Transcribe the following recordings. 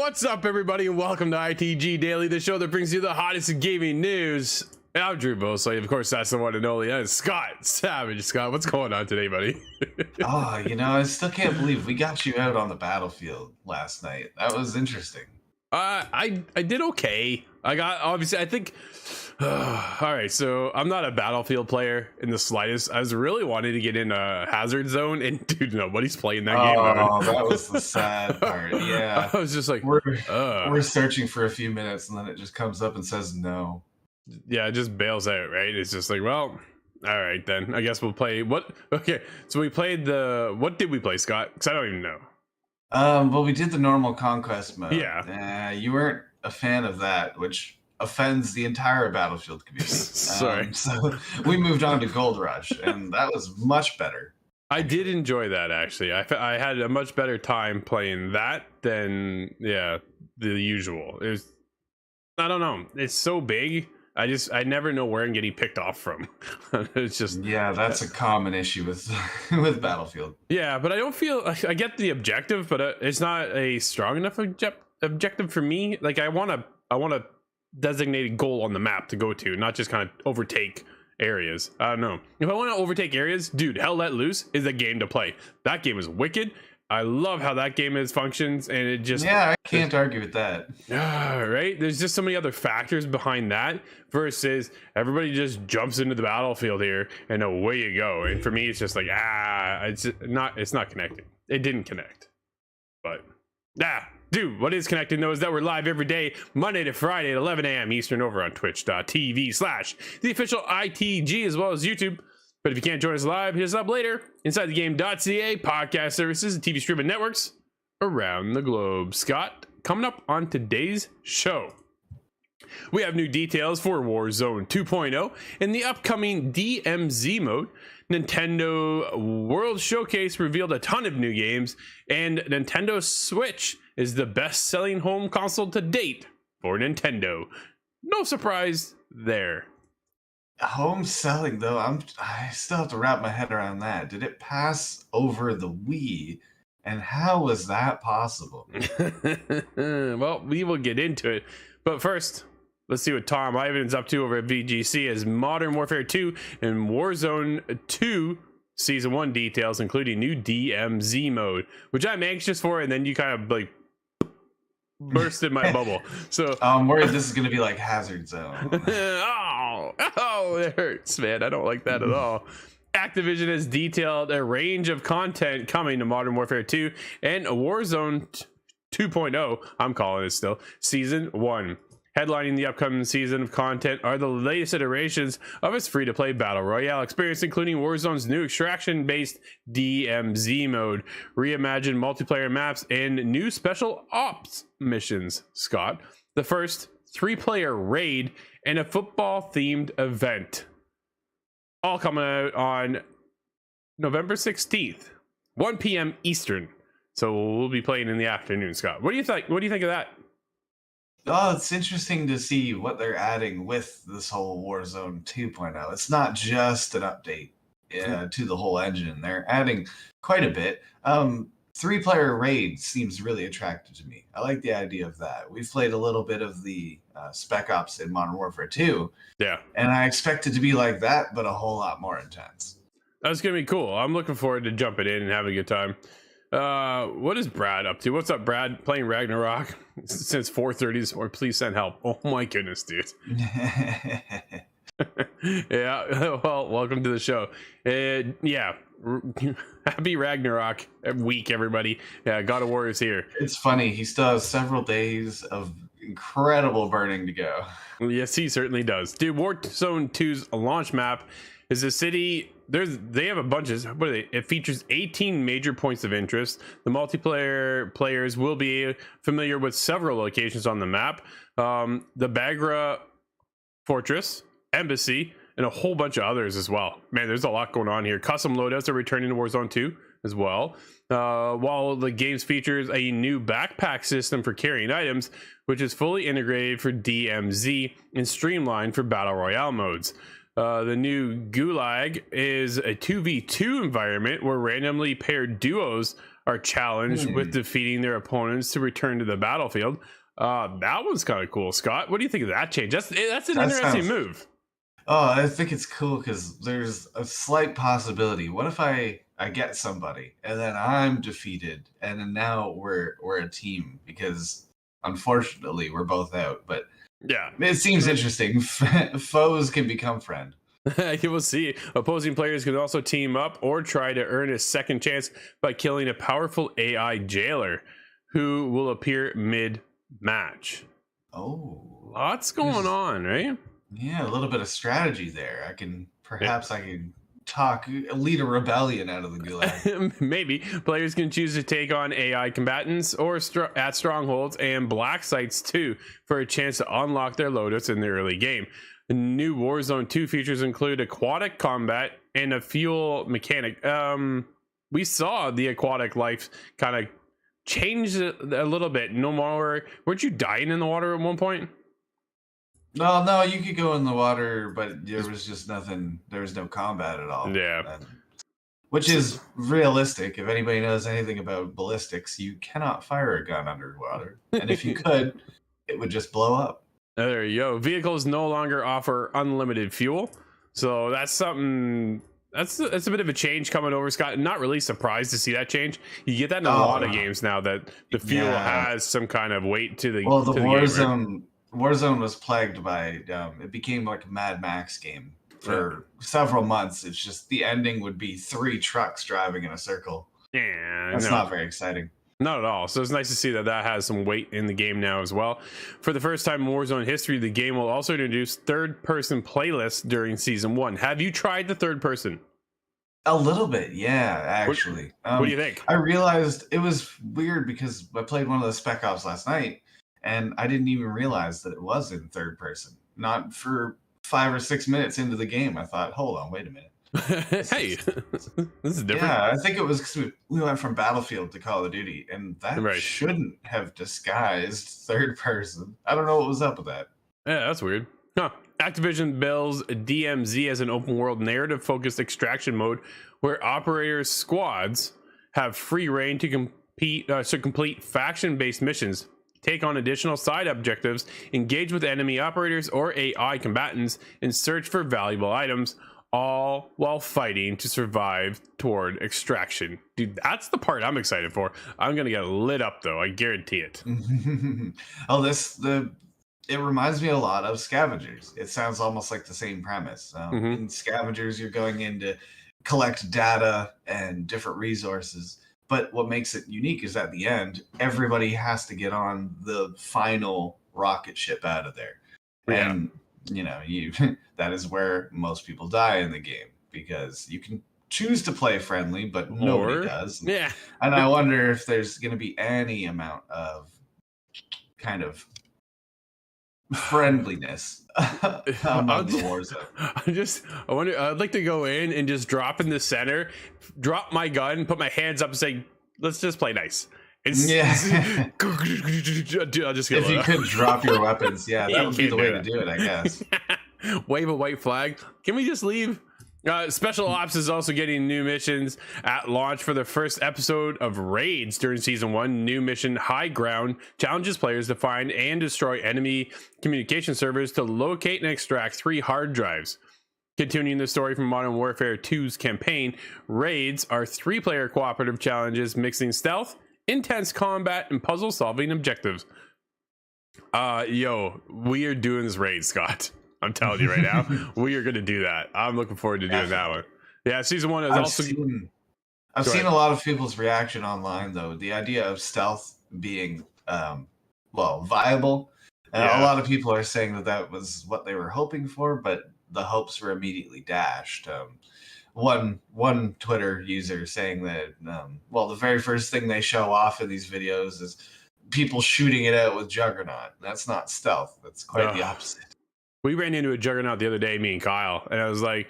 What's up, everybody, and welcome to ITG Daily, the show that brings you the hottest gaming news. And I'm Drew Bosley. Of course, that's the one and only. That is Scott Savage. Scott, what's going on today, buddy? I still can't believe we got you out on the battlefield last night. That was interesting. I did okay. I got, obviously, I think. All right, so I'm not a Battlefield player in the slightest. I was really wanting to get in a Hazard Zone, and dude, nobody's playing that game. Oh, that was the sad part. Yeah, I was just like, we're searching for a few minutes, and then it just comes up and says no. Yeah, it just bails out, right? It's just like, well, all right then. I guess we'll play what? Okay, so we played what did we play, Scott? Because I don't even know. Well, we did the normal conquest mode. Yeah. You weren't a fan of that, which offends the entire Battlefield community. Sorry. So we moved on to Gold Rush, and that was much better. I did enjoy that, actually. I had a much better time playing that than the usual. It was, I don't know. It's so big. I never know where I'm getting picked off from. It's just, yeah, that's a common issue with with Battlefield. Yeah, but I don't feel, I get the objective, but it's not a strong enough objective for me. Like I want a designated goal on the map to go to, not just kind of overtake areas. I don't know. If I want to overtake areas, dude, Hell Let Loose is a game to play. That game is wicked. I love how that game functions, and it just, yeah, I can't argue with that. Right? There's just so many other factors behind that versus everybody just jumps into the battlefield here and away you go. And for me, it's just like, it's not connecting. It didn't connect. But dude, what is connecting though is that we're live every day, Monday to Friday at 11 a.m. Eastern over on twitch.tv/the official ITG, as well as YouTube. But if you can't join us live, hit us up later. InsideTheGame.ca, podcast services, and TV streaming networks around the globe. Scott, coming up on today's show, we have new details for Warzone 2.0 and the upcoming DMZ mode. Nintendo World Showcase revealed a ton of new games, and Nintendo Switch is the best-selling home console to date for Nintendo. No surprise there. Home selling, though, I still have to wrap my head around that. Did it pass over the Wii? And how was that possible? Well, we will get into it. But first, let's see what Tom Ivan's up to over at VGC as Modern Warfare 2 and Warzone 2 Season 1 details, including new DMZ mode, which I'm anxious for, and then you kind of like burst in my bubble. So I'm worried this is going to be like Hazard Zone. Oh, it hurts, man. I don't like that at all. Activision has detailed a range of content coming to Modern Warfare 2 and Warzone 2.0, I'm calling it still, Season 1. Headlining the upcoming season of content are the latest iterations of its free-to-play Battle Royale experience, including Warzone's new extraction-based DMZ mode, reimagined multiplayer maps, and new special ops missions, Scott. The first 3-player raid and a football-themed event. All coming out on November 16th, 1 p.m. Eastern. So we'll be playing in the afternoon, Scott. What do you think? What do you think of that? Oh, it's interesting to see what they're adding with this whole Warzone 2.0. It's not just an update to the whole engine. They're adding quite a bit. 3-player raid seems really attractive to me. I like the idea of that. We've played a little bit of the Spec Ops in Modern Warfare 2. Yeah. And I expect it to be like that, but a whole lot more intense. That's going to be cool. I'm looking forward to jumping in and having a good time. What is Brad up to? What's up, Brad? Playing Ragnarok since 4:30 this morning. Please send help. Oh my goodness, dude. Yeah, well, welcome to the show. Yeah, happy Ragnarok week, everybody. Yeah, God of War is here. It's funny, he still has several days of incredible burning to go. Yes, he certainly does. Dude, Warzone 2's launch map is a city. They have a bunch of, it features 18 major points of interest. The multiplayer players will be familiar with several locations on the map. The Bagra Fortress, Embassy, and a whole bunch of others as well. Man, there's a lot going on here. Custom loadouts are returning to Warzone 2 as well. While the game features a new backpack system for carrying items, which is fully integrated for DMZ and streamlined for Battle Royale modes. The new Gulag is a 2v2 environment where randomly paired duos are challenged with defeating their opponents to return to the battlefield. That one's kind of cool, Scott. What do you think of that change? That's an That interesting sounds move. Oh, I think it's cool because there's a slight possibility. What if I get somebody and then I'm defeated, and then now we're a team because unfortunately we're both out. But Yeah. it seems interesting. Foes can become friend. You will see. Opposing players can also team up or try to earn a second chance by killing a powerful AI jailer who will appear mid-match. Oh, Lots going on, right? yeah, a little bit of strategy there. I can lead a rebellion out of the gulag. Maybe players can choose to take on AI combatants or at strongholds and black sites too for a chance to unlock their loadouts in the early game. The new Warzone 2 features include aquatic combat and a fuel mechanic. We saw the aquatic life kind of change a little bit. No more. Weren't you dying in the water at one point? No, you could go in the water, but there was just nothing. There was no combat at all. Yeah. Which is realistic. If anybody knows anything about ballistics, you cannot fire a gun underwater. And if you could, it would just blow up. There you go. Vehicles no longer offer unlimited fuel. So that's something that's a bit of a change coming over, Scott. Not really surprised to see that change. You get that in a lot of games now that the fuel has some kind of weight to the Warzone was plagued by it became like a Mad Max game for several months. It's just the ending would be 3 trucks driving in a circle. Yeah, that's not very exciting. Not at all. So it's nice to see that has some weight in the game now as well. For the first time in Warzone history, the game will also introduce third-person playlists during Season 1. Have you tried the third person? A little bit, yeah, actually. What do you think? I realized it was weird because I played one of the Spec Ops last night, and I didn't even realize that it was in third person. Not for 5 or 6 minutes into the game, I thought, hold on, wait a minute. Hey, this is different. Yeah, I think it was because we went from Battlefield to Call of Duty, and that shouldn't have disguised third person. I don't know what was up with that. Yeah, that's weird. Huh. Activision builds DMZ as an open world narrative focused extraction mode where operators squads have free reign to complete faction based missions, take on additional side objectives, engage with enemy operators or AI combatants, and search for valuable items, all while fighting to survive toward extraction. Dude, that's the part I'm excited for. I'm gonna get lit up though, I guarantee it. It reminds me a lot of Scavengers. It sounds almost like the same premise. In Scavengers, you're going in to collect data and different resources, but what makes it unique is at the end, everybody has to get on the final rocket ship out of there. Yeah. And that is where most people die in the game, because you can choose to play friendly, but nobody does. Yeah. And I wonder if there's going to be any amount of kind of friendliness among the Warzone. I wonder, I'd like to go in and just drop in the center, drop my gun, put my hands up and say, let's just play nice. I'll just if you could drop your weapons, that would be the way to do it, I guess. Wave a white flag. Can we just leave? Special Ops is also getting new missions at launch for the first episode of Raids during Season 1. New mission High Ground challenges players to find and destroy enemy communication servers to locate and extract 3 hard drives. Continuing the story from Modern Warfare 2's campaign, Raids are 3-player cooperative challenges mixing stealth, intense combat, and puzzle-solving objectives. We are doing this raid, Scott. I'm telling you right now, we are going to do that. I'm looking forward to doing that one. Yeah, Season 1 is I've seen a lot of people's reaction online, though. The idea of stealth being, viable. And a lot of people are saying that was what they were hoping for, but the hopes were immediately dashed. One Twitter user saying that, the very first thing they show off in these videos is people shooting it out with Juggernaut. That's not stealth. That's quite the opposite. We ran into a Juggernaut the other day, me and Kyle, and I was like,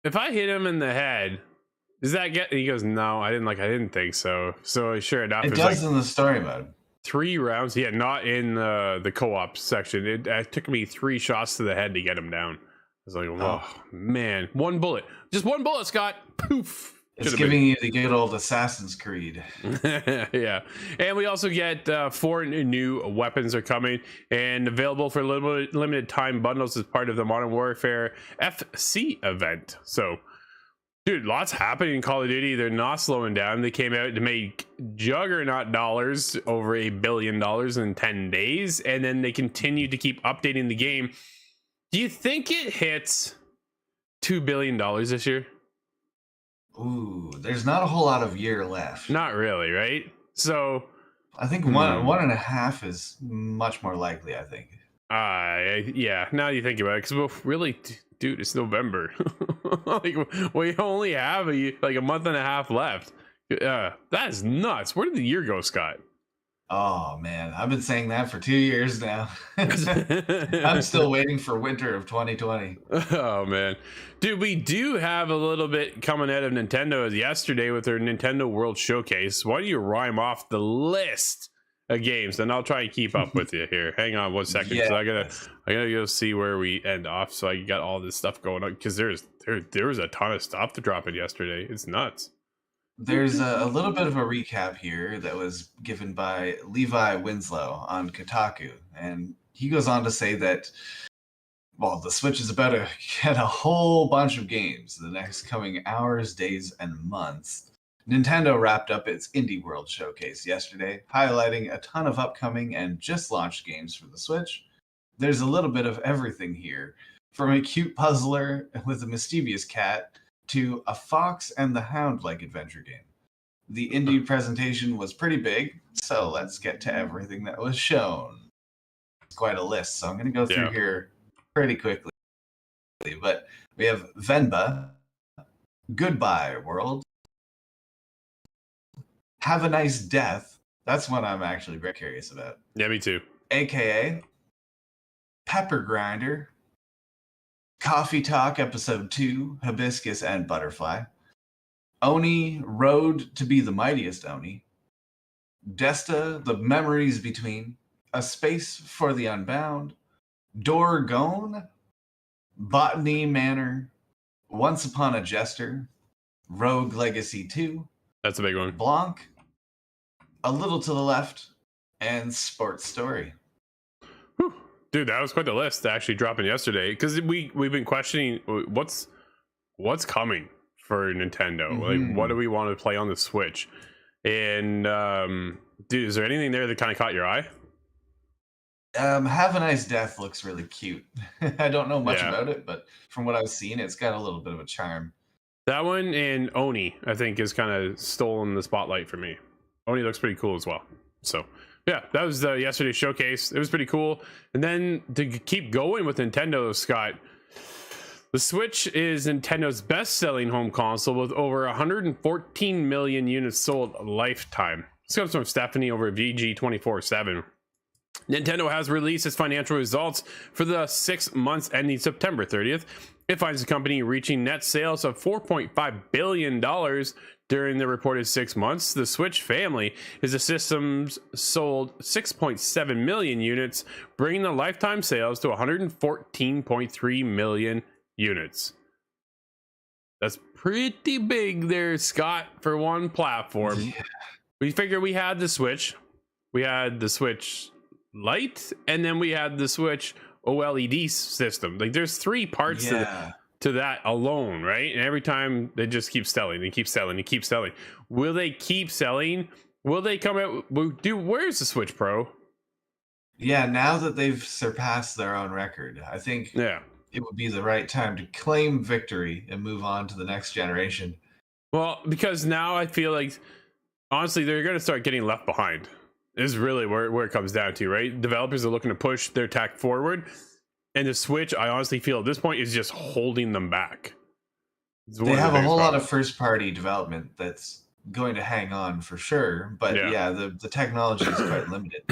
if I hit him in the head, does that get... He goes, no, I didn't think so. So sure enough, it does in the story mode. 3 rounds. Yeah, not in the co-op section. It took me 3 shots to the head to get him down. It's like, oh man, one bullet, just one bullet, Scott. Poof. It's giving you the good old Assassin's Creed. Yeah, and we also get 4 new weapons are coming and available for limited time bundles as part of the Modern Warfare FC event. So, dude, lots happening in Call of Duty. They're not slowing down. They came out to make juggernaut dollars, over $1 billion in 10 days, and then they continue to keep updating the game. Do you think it hits $2 billion this year? Ooh, there's not a whole lot of year left. Not really, right? So I think one and a half is much more likely, I think. Yeah, now you think about it, because really, dude, it's November. Like, we only have a month and a half left. That is nuts. Where did the year go, Scott? Oh man, I've been saying that for 2 years now. I'm still waiting for winter of 2020. Oh man, dude, we do have a little bit coming out of Nintendo yesterday with their Nintendo World Showcase. Why don't you rhyme off the list of games, and I'll try and keep up with you here. Hang on 1 second, because I gotta go see where we end off. So I got all this stuff going on, because there was a ton of stuff to drop in yesterday. It's nuts. There's a little bit of a recap here that was given by Levi Winslow on Kotaku. And he goes on to say that, well, the Switch is about to get a whole bunch of games the next coming hours, days, and months. Nintendo wrapped up its Indie World Showcase yesterday, highlighting a ton of upcoming and just launched games for the Switch. There's a little bit of everything here, from a cute puzzler with a mischievous cat to a Fox and the Hound-like adventure game. The indie presentation was pretty big, so let's get to everything that was shown. It's quite a list, so I'm going to go through here pretty quickly. But we have Venba, Goodbye World, Have a Nice Death. That's one I'm actually very curious about. Yeah, me too. AKA, Pepper Grinder, Coffee Talk Episode 2, Hibiscus and Butterfly, Oni, Road to be the Mightiest Oni, Desta, The Memories Between, A Space for the Unbound, Dorgone, Botany Manor, Once Upon a Jester, Rogue Legacy 2, That's a big one. Blanc, A Little to the Left, and Sports Story. Whew. Dude, that was quite the list actually dropping yesterday, because we've been questioning what's coming for Nintendo. Like, what do we want to play on the Switch? And dude, is there anything there that kind of caught your eye? Have a Nice Death looks really cute. I don't know much about it, but from what I've seen, it's got a little bit of a charm. That one and Oni, I think, is kind of stolen the spotlight for me. Oni looks pretty cool as well. So yeah, that was yesterday's showcase. It was pretty cool. And then to keep going with Nintendo, Scott, the Switch is Nintendo's best-selling home console with over 114 million units sold lifetime. This comes from Stephanie over at VG247. Nintendo has released its financial results for the 6 months ending September 30th. It finds the company reaching net sales of $4.5 billion during the reported 6 months. The Switch family is the system's sold 6.7 million units, bringing the lifetime sales to 114.3 million units. That's pretty big there, Scott, for one platform. Yeah. We figured we had the Switch. We had the Switch Lite, and then we had the Switch OLED system. Like, there's 3 parts to that alone, right? And every time they just keep selling and keep selling and keep selling. Will they keep selling? Will they come out? Where's the Switch Pro? Yeah, now that they've surpassed their own record, I think it would be the right time to claim victory and move on to the next generation. Well, because now I feel like, honestly, they're going to start getting left behind. Is really where it comes down to, right? Developers are looking to push their tech forward, and the Switch, I honestly feel at this point, is just holding them back. They have a whole lot of first-party development that's going to hang on for sure, but the technology is quite limited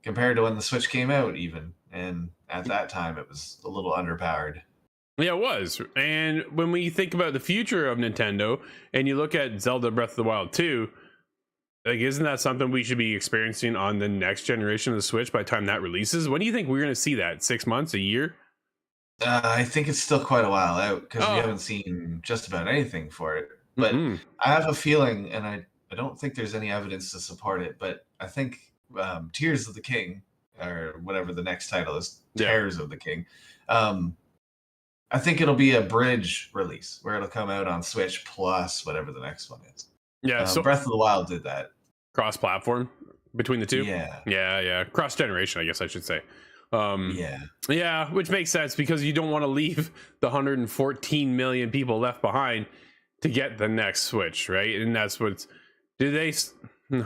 compared to when the Switch came out, even, and at that time it was a little underpowered. Yeah, it was. And when we think about the future of Nintendo, and you look at Zelda Breath of the Wild 2, like, isn't that something we should be experiencing on the next generation of the Switch by the time that releases? When do you think we're going to see that? 6 months, a year? I think it's still quite a while out because we Oh, haven't seen just about anything for it. But mm-mm. I have a feeling, and I don't think there's any evidence to support it, but I think Tears of the King, or whatever the next title is, Yeah, Tears of the King, um, I think it'll be a bridge release where it'll come out on Switch plus whatever the next one is. yeah. So Breath of the Wild did that. cross-platform between the two. Yeah, Yeah. Cross-generation, I guess I should say. Um, yeah, yeah, which makes sense because you don't want to leave the 114 million people left behind to get the next Switch, right? And that's what's. Do they? Do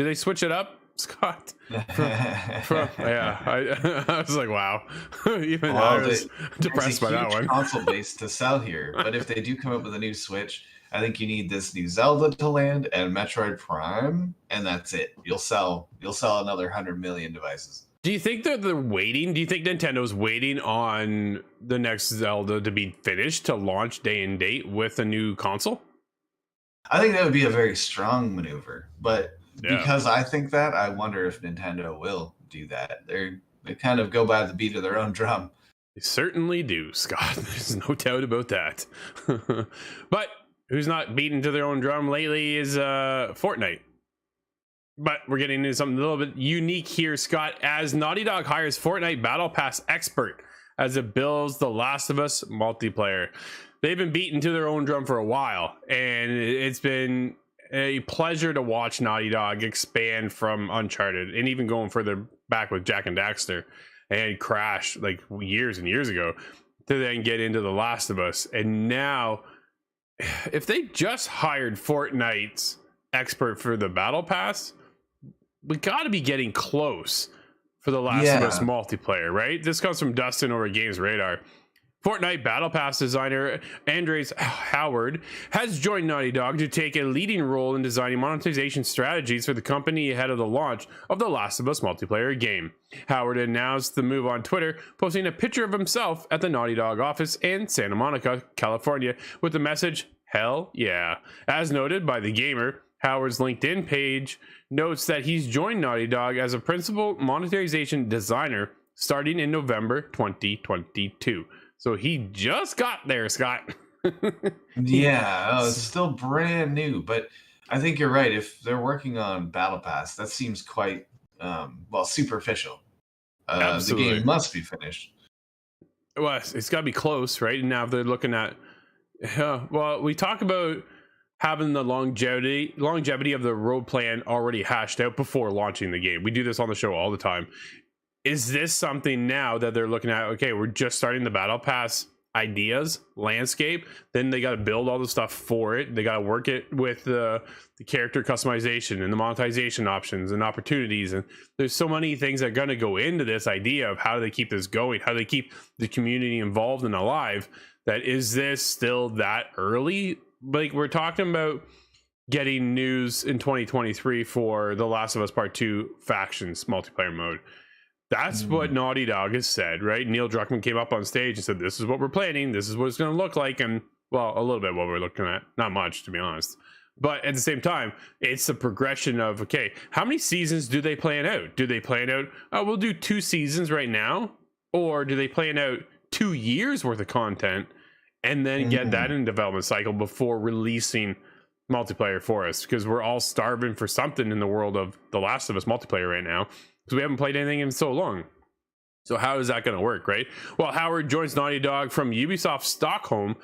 they switch it up, Scott? Yeah, I was like, wow. Even well, I was depressed by there's a that huge one. console base to sell here, but if they do come up with a new Switch, I think you need this new Zelda to land and Metroid Prime, and that's it. You'll sell another 100 million devices. Do you think that they're waiting? Do you think Nintendo's waiting on the next Zelda to be finished to launch day and date with a new console? I think that would be a very strong maneuver, but Yeah, because I think that, I wonder if Nintendo will do that. They kind of go by the beat of their own drum. they certainly do, Scott. There's no doubt about that. But who's not beaten to their own drum lately is Fortnite. But we're getting into something a little bit unique here, Scott, as Naughty Dog hires Fortnite Battle Pass expert as it builds The Last of Us multiplayer. They've been beaten to their own drum for a while, and it's been a pleasure to watch Naughty Dog expand from Uncharted and even going further back with Jack and Daxter and Crash like years and years ago to then get into The Last of Us. And now, if they just hired Fortnite's expert for the Battle Pass, we got to be getting close for The Last of Us Yeah. multiplayer, right? This comes from Dustin over at Games Radar. Fortnite Battle Pass designer Andres Howard has joined Naughty Dog to take a leading role in designing monetization strategies for the company ahead of the launch of The Last of Us multiplayer game. Howard announced the move on Twitter, posting a picture of himself at the Naughty Dog office in Santa Monica, California, with the message, "Hell yeah." As noted by The Gamer, Howard's LinkedIn page notes that he's joined Naughty Dog as a principal monetization designer starting in November 2022. So he just got there, Scott. Yeah, it's still brand new, but I think you're right. If they're working on Battle Pass, that seems quite superficial. The Absolutely. game must be finished. Well, it's got to be close, right? And now they're looking at, well, we talk about having the longevity of the road plan already hashed out before launching the game. We do this on the show all the time. Is this something now that they're looking at? Okay, we're just starting the Battle Pass ideas landscape, then they got to build all the stuff for it. They got to work it with the character customization and the monetization options and opportunities, and there's so many things that are going to go into this idea of how do they keep this going, how do they keep the community involved and alive. That is this still that early? Like, we're talking about getting news in 2023 for The Last of Us Part 2 factions multiplayer mode. That's what Naughty Dog has said, right? Neil Druckmann came up on stage and said, "This is what we're planning. This is what it's going to look like." And, well, a little bit what we're looking at. Not much, to be honest. But at the same time, it's the progression of, okay, how many seasons do they plan out? Do they plan out, oh, we'll do 2 seasons right now? Or do they plan out 2 years worth of content and then get that in development cycle before releasing multiplayer for us? Because we're all starving for something in the world of The Last of Us multiplayer right now, because we haven't played anything in so long. So how is that going to work, right? Well, Howard joins Naughty Dog from Ubisoft Stockholm.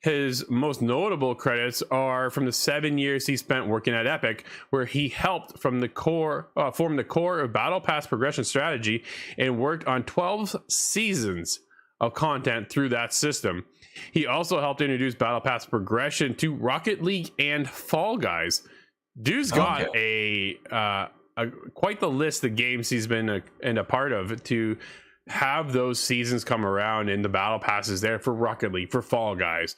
His most notable credits are from the 7 years he spent working at Epic, where he helped form the core of Battle Pass progression strategy and worked on 12 seasons of content through that system. He also helped introduce Battle Pass progression to Rocket League and Fall Guys. Dude's got quite the list of games he's been a part of to have those seasons come around, and the Battle Passes there for Rocket League, for Fall Guys,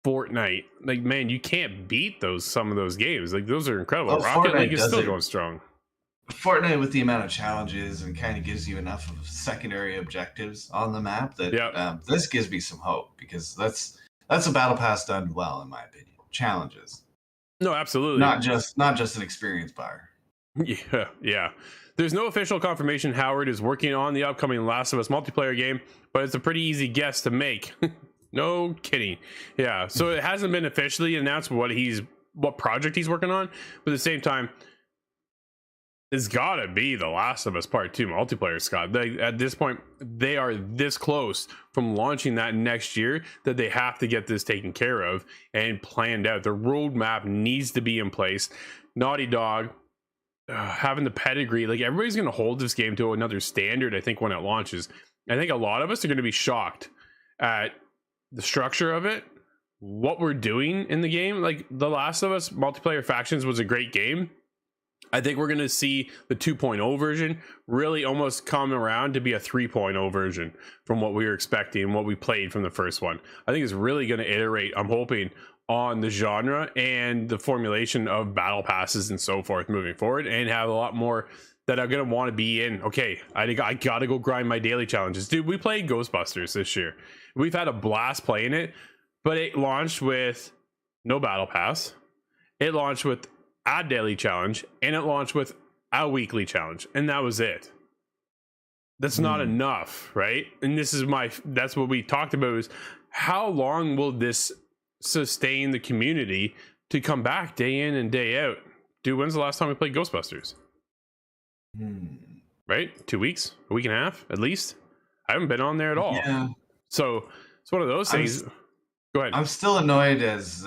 Fortnite. Like, man, you can't beat some of those games. Like, those are incredible. Rocket Fortnite League is still does it. going strong. Fortnite, with the amount of challenges and kind of gives you enough of secondary objectives on the map, that this gives me some hope, because that's a battle pass done well, in my opinion. Challenges, No, absolutely. not just an experience bar. Yeah. There's no official confirmation Howard is working on the upcoming Last of Us multiplayer game, but it's a pretty easy guess to make. No kidding. Yeah, so it hasn't been officially announced what project he's working on, but at the same time, it's gotta be the Last of Us Part 2 multiplayer, Scott. At this point, they are this close from launching that next year that they have to get this taken care of and planned out. The roadmap needs to be in place. Naughty Dog, having the pedigree, like everybody's gonna hold this game to another standard, I think, when it launches. I think a lot of us are gonna be shocked at the structure of it, what we're doing in the game. Like The Last of Us multiplayer factions was a great game. I think we're going to see the 2.0 version really almost come around to be a 3.0 version from what we were expecting and what we played from the first one. I think it's really going to iterate, I'm hoping, on the genre and the formulation of battle passes and so forth moving forward, and have a lot more that I'm going to want to be in. Okay, I got to go grind my daily challenges. Dude, we played Ghostbusters this year. We've had a blast playing it, but it launched with no battle pass. It launched with a daily challenge, and it launched with a weekly challenge, and that was it. That's not enough, right? And that's what we talked about, is how long will this sustain the community to come back day in and day out? Dude, when's the last time we played Ghostbusters? Right? 2 weeks? A week and a half at least? I haven't been on there at all. Yeah. So it's one of those things. Go ahead. I'm still annoyed as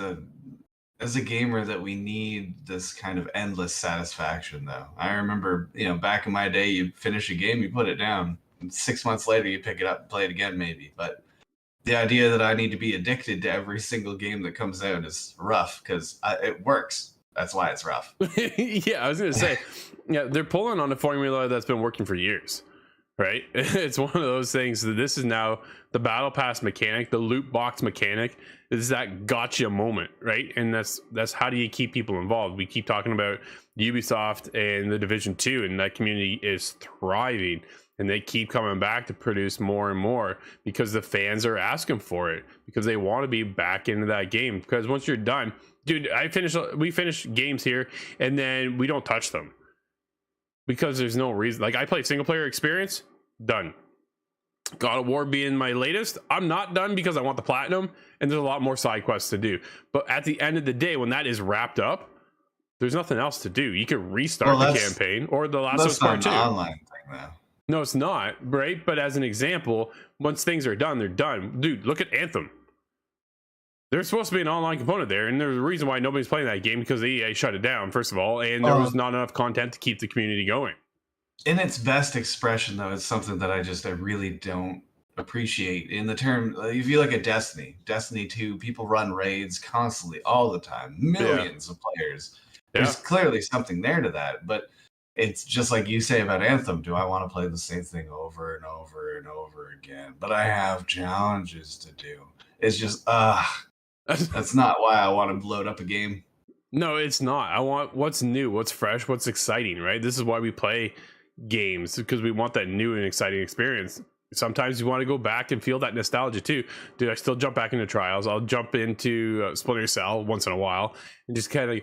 a gamer that we need this kind of endless satisfaction, though. I remember, back in my day, you finish a game, you put it down. And 6 months later, you pick it up and play it again, maybe. But the idea that I need to be addicted to every single game that comes out is rough, because it works. That's why it's rough. Yeah, I was going to say, they're pulling on a formula that's been working for years, right? It's one of those things that this is now the battle pass mechanic, the loot box mechanic, is that gotcha moment, right? And that's how do you keep people involved? We keep talking about Ubisoft and the Division 2, and that community is thriving, and they keep coming back to produce more and more because the fans are asking for it, because they want to be back into that game. Because once you're done, dude, we finish games here and then we don't touch them because there's no reason. Like, I play single player experience, done. God of War being my latest, I'm not done because I want the platinum, and there's a lot more side quests to do. But at the end of the day, when that is wrapped up, there's nothing else to do. You could restart the campaign or the Last of Us Part 2. That's not an online thing, though. No, it's not, right? But as an example, once things are done, they're done. Dude, look at Anthem. There's supposed to be an online component there, and there's a reason why nobody's playing that game, because EA shut it down, first of all, and there was not enough content to keep the community going. In its best expression, though, it's something that I really don't appreciate. In the term, if you look at Destiny 2, people run raids constantly, all the time, millions of players. There's clearly something there to that, but it's just like you say about Anthem. Do I want to play the same thing over and over and over again? But I have challenges to do. It's just, that's not why I want to load up a game. No, it's not. I want what's new, what's fresh, what's exciting, right? This is why we play games, because we want that new and exciting experience. Sometimes you want to go back and feel that nostalgia too. Dude, I still jump back into Trials. I'll jump into Splinter Cell once in a while and just kind of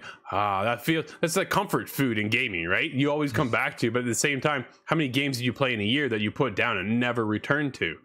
that's like comfort food in gaming, right? You always come back to, but at the same time, how many games do you play in a year that you put down and never return to?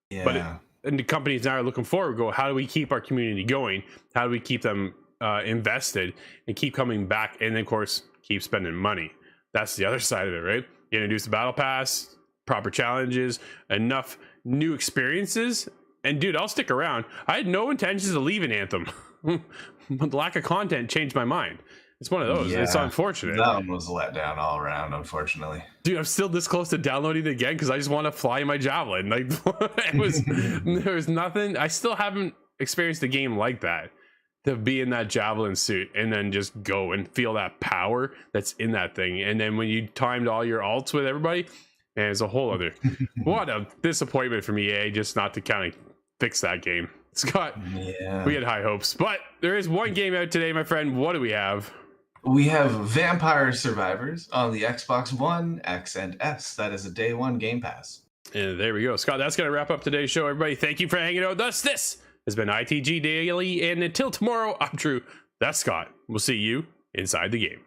Yeah. And the companies now are looking forward, how do we keep our community going? How do we keep them invested and keep coming back? And then, of course, keep spending money. That's the other side of it, right? You introduce the battle pass, proper challenges, enough new experiences, and dude, I'll stick around. I had no intentions of leaving Anthem. But the lack of content changed my mind. It's one of those. It's unfortunate. That one was a letdown all around, unfortunately. Dude, I'm still this close to downloading it again because I just want to fly my javelin. Like, there was nothing. I still haven't experienced a game like that, to be in that javelin suit and then just go and feel that power that's in that thing. And then when you timed all your alts with everybody, man, it's a whole other. What a disappointment from EA just not to kind of fix that game. Scott, we had high hopes, but there is one game out today, my friend. What do we have? We have Vampire Survivors on the Xbox One, X, and S. That is a day one Game Pass. And there we go. Scott, that's going to wrap up today's show. Everybody, thank you for hanging out with us. This has been ITG Daily, and until tomorrow, I'm Drew. That's Scott. We'll see you inside the game.